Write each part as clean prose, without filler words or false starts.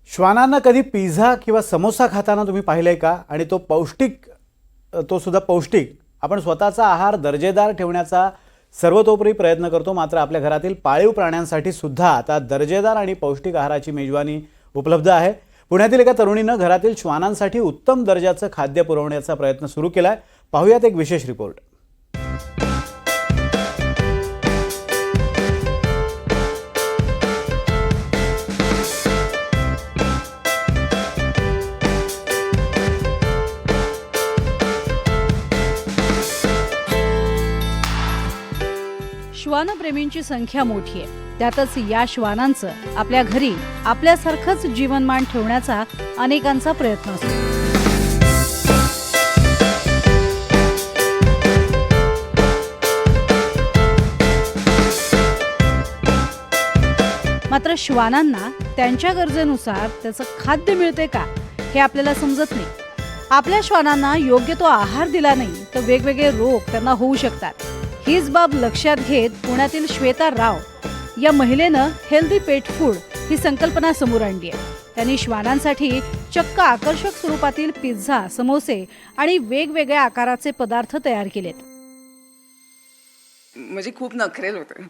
श्वानांना कधी पिझ्झा किंवा समोसा खाताना तुम्ही पाहिलंय का? आणि तो सुद्धा पौष्टिक. आपण स्वतःचा आहार दर्जेदार ठेवण्याचा सर्वतोपरी प्रयत्न करतो, मात्र आपल्या घरातील पाळीव प्राण्यांसाठी सुद्धा आता दर्जेदार आणि पौष्टिक आहाराची मेजवानी उपलब्ध आहे. पुण्यातील एका तरुणीनं घरातील श्वानांसाठी उत्तम दर्जाचं खाद्य पुरवण्याचा प्रयत्न सुरू केलाय. पाहूयात एक विशेष रिपोर्ट. श्वानप्रेमींची संख्या मोठी आहे. त्यातच या श्वानांचं आपल्या घरी आपल्यासारखंच जीवनमान ठेवण्याचा अनेकांचा प्रयत्न असतो. मात्र श्वानांना त्यांच्या गरजेनुसार त्याचं खाद्य मिळते का हे आपल्याला समजत नाही. आपल्या श्वानांना योग्य तो आहार दिला नाही तर वेगवेगळे रोग त्यांना होऊ शकतात. हीच बाब लक्षात घेत पुण्यातील श्वेता राव या महिलेनं हेल्दी पेट फूड ही संकल्पना समोर आणली आहे. त्यांनी श्वानांसाठी चक्क आकर्षक स्वरूपातील पिझ्झा, समोसे आणि वेगवेगळ्या आकाराचे पदार्थ तयार केलेत. म्हणजे खूप नखरेल होते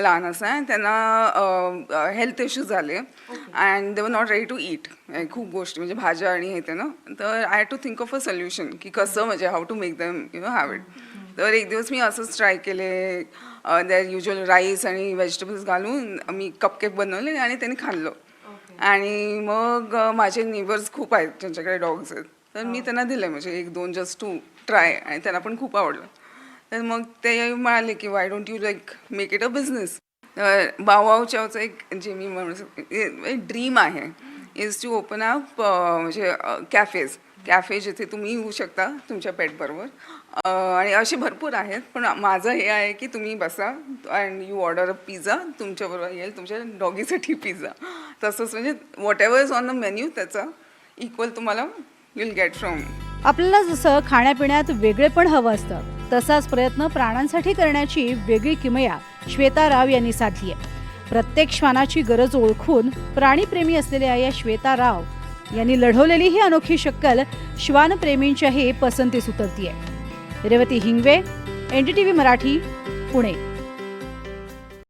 लहान असं. त्यांना हेल्थ इश्यूज झाले and they were not ready to eat खूप गोष्टी, म्हणजे भाज्या आणि हे ते ना. तर I had to think of a solution की कसं, म्हणजे how to make them have it. तर एक दिवस मी असंच ट्राय केले. दॅर युज्युअल राईस आणि व्हेजिटेबल्स घालून मी कपकेक बनवले आणि त्यांनी खाल्लं. आणि मग माझे नेबर्स खूप आहेत त्यांच्याकडे डॉग्स आहेत, तर मी त्यांना दिले म्हणजे 1-2 जस्ट टू ट्राय, आणि त्यांना पण खूप आवडलं. तर मग ते म्हणाले की why don't you like make it a business. बाववावच्याचं एक जे मी म्हणू ड्रीम आहे इज टू ओपन अप म्हणजे कॅफे जिथे तुम्ही येऊ शकता तुमच्या पेटबरोबर. आणि असे भरपूर आहेत, पण माझं हे आहे की तुम्ही बसा and you order a pizza, तुमच्याबरोबर येईल तुमच्या डॉगीसाठी पिझ्झा. तसंच म्हणजे what ever is on the menu त्याचा इक्वल तुम्हाला विल गेट फ्रॉम. आपल्याला जसं खाण्यापिण्यात वेगळेपण हवं असतं, तसाच प्रयत्न प्राण्यांसाठी करण्याची वेगळी किमया श्वेता राव यांनी साधली आहे. प्रत्येक श्वानाची गरज ओळखून प्राणीप्रेमी असलेल्या या श्वेता राव यांनी लढवलेली ही अनोखी शक्कल श्वानप्रेमींच्याही पसंतीस उतरतीये. रेवती हिंगवे, NDTV मराठी, पुणे.